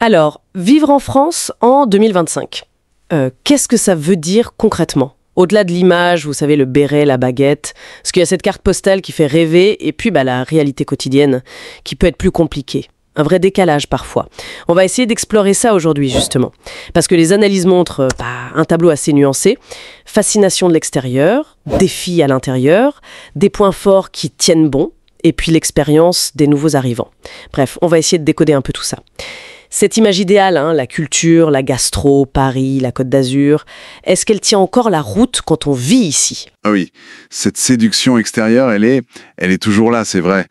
Alors, vivre en France en 2025, qu'est-ce que ça veut dire concrètement? Au-delà de l'image, vous savez, le béret, la baguette, parce qu'il y a cette carte postale qui fait rêver, et puis la réalité quotidienne qui peut être plus compliquée. Un vrai décalage parfois. On va essayer d'explorer ça aujourd'hui justement. Parce que les analyses montrent un tableau assez nuancé. Fascination de l'extérieur, défis à l'intérieur, des points forts qui tiennent bon, et puis l'expérience des nouveaux arrivants. Bref, on va essayer de décoder un peu tout ça. Cette image idéale, la culture, la gastro, Paris, la Côte d'Azur, est-ce qu'elle tient encore la route quand on vit ici? Ah oui, cette séduction extérieure, elle est toujours là, c'est vrai.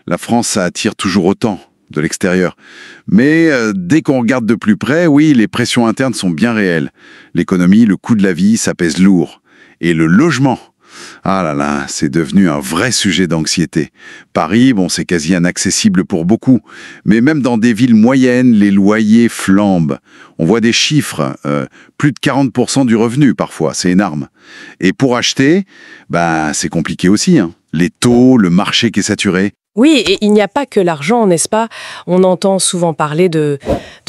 La France, ça attire toujours autant de l'extérieur. Mais dès qu'on regarde de plus près, oui, les pressions internes sont bien réelles. L'économie, le coût de la vie, ça pèse lourd. Et le logement, ah là là, c'est devenu un vrai sujet d'anxiété. Paris, bon, c'est quasi inaccessible pour beaucoup. Mais même dans des villes moyennes, les loyers flambent. On voit des chiffres, plus de 40% du revenu parfois, c'est énorme. Et pour acheter, c'est compliqué aussi. Les taux, le marché qui est saturé. Oui, et il n'y a pas que l'argent, n'est-ce pas? On entend souvent parler de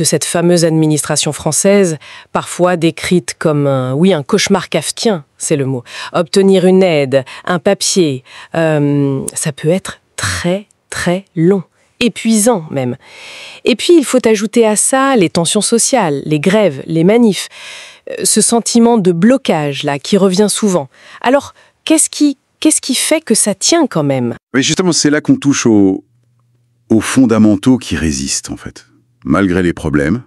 cette fameuse administration française, parfois décrite comme un cauchemar kafkien, c'est le mot. Obtenir une aide, un papier, ça peut être très, très long, épuisant même. Et puis, il faut ajouter à ça les tensions sociales, les grèves, les manifs, ce sentiment de blocage, là, qui revient souvent. Alors, qu'est-ce qui fait que ça tient quand même? Oui, justement, c'est là qu'on touche aux fondamentaux qui résistent, en fait. Malgré les problèmes,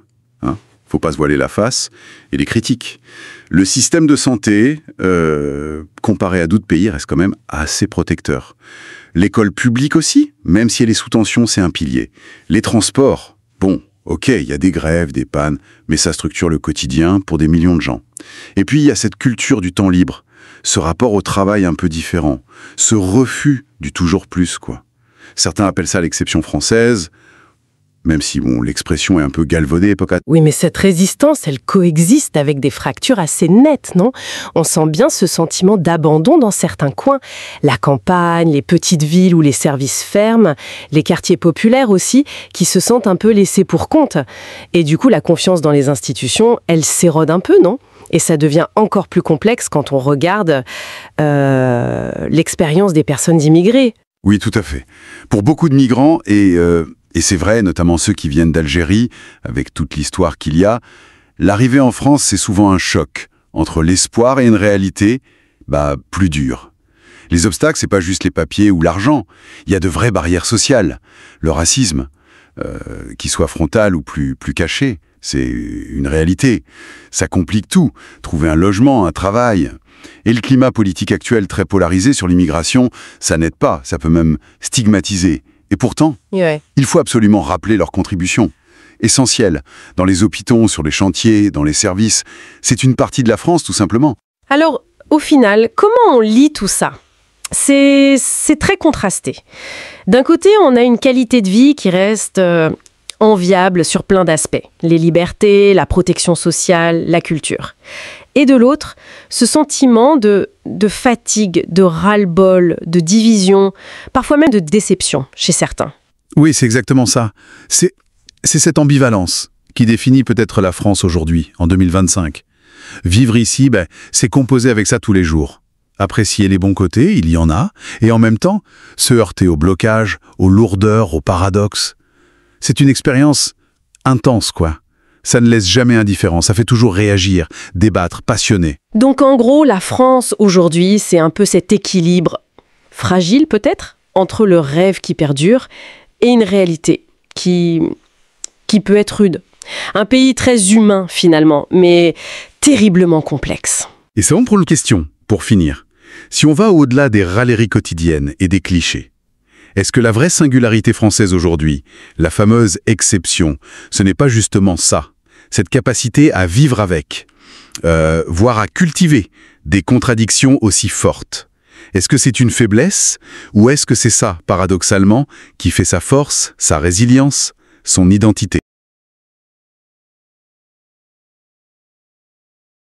faut pas se voiler la face, et les critiques. Le système de santé, comparé à d'autres pays, reste quand même assez protecteur. L'école publique aussi, même si elle est sous tension, c'est un pilier. Les transports, bon, ok, il y a des grèves, des pannes, mais ça structure le quotidien pour des millions de gens. Et puis, il y a cette culture du temps libre. Ce rapport au travail un peu différent, ce refus du toujours plus, quoi. Certains appellent ça l'exception française, même si, l'expression est un peu galvaudée. Oui, mais cette résistance, elle coexiste avec des fractures assez nettes, non? On sent bien ce sentiment d'abandon dans certains coins. La campagne, les petites villes où les services ferment, les quartiers populaires aussi, qui se sentent un peu laissés pour compte. Et du coup, la confiance dans les institutions, elle s'érode un peu, non? Et ça devient encore plus complexe quand on regarde l'expérience des personnes immigrées. Oui, tout à fait. Pour beaucoup de migrants, et c'est vrai, notamment ceux qui viennent d'Algérie, avec toute l'histoire qu'il y a, l'arrivée en France, c'est souvent un choc entre l'espoir et une réalité plus dure. Les obstacles, c'est pas juste les papiers ou l'argent. Il y a de vraies barrières sociales. Le racisme, qu'il soit frontal ou plus caché, c'est une réalité. Ça complique tout. Trouver un logement, un travail. Et le climat politique actuel très polarisé sur l'immigration, ça n'aide pas, ça peut même stigmatiser. Et pourtant, il faut absolument rappeler leur contribution. Essentielle. Dans les hôpitaux, sur les chantiers, dans les services. C'est une partie de la France, tout simplement. Alors, au final, comment on lit tout ça? C'est très contrasté. D'un côté, on a une qualité de vie qui reste enviable sur plein d'aspects. Les libertés, la protection sociale, la culture. Et de l'autre, ce sentiment de fatigue, de ras-le-bol, de division, parfois même de déception chez certains. Oui, c'est exactement ça. C'est cette ambivalence qui définit peut-être la France aujourd'hui, en 2025. Vivre ici, c'est composer avec ça tous les jours. Apprécier les bons côtés, il y en a, et en même temps, se heurter au blocage, aux lourdeurs, aux paradoxes. C'est une expérience intense, quoi. Ça ne laisse jamais indifférent, ça fait toujours réagir, débattre, passionner. Donc en gros, la France aujourd'hui, c'est un peu cet équilibre, fragile peut-être, entre le rêve qui perdure et une réalité qui peut être rude. Un pays très humain finalement, mais terriblement complexe. Et c'est bon pour une question, pour finir. Si on va au-delà des râleries quotidiennes et des clichés, est-ce que la vraie singularité française aujourd'hui, la fameuse exception, ce n'est pas justement ça, cette capacité à vivre avec, voire à cultiver des contradictions aussi fortes? Est-ce que c'est une faiblesse ou est-ce que c'est ça, paradoxalement, qui fait sa force, sa résilience, son identité?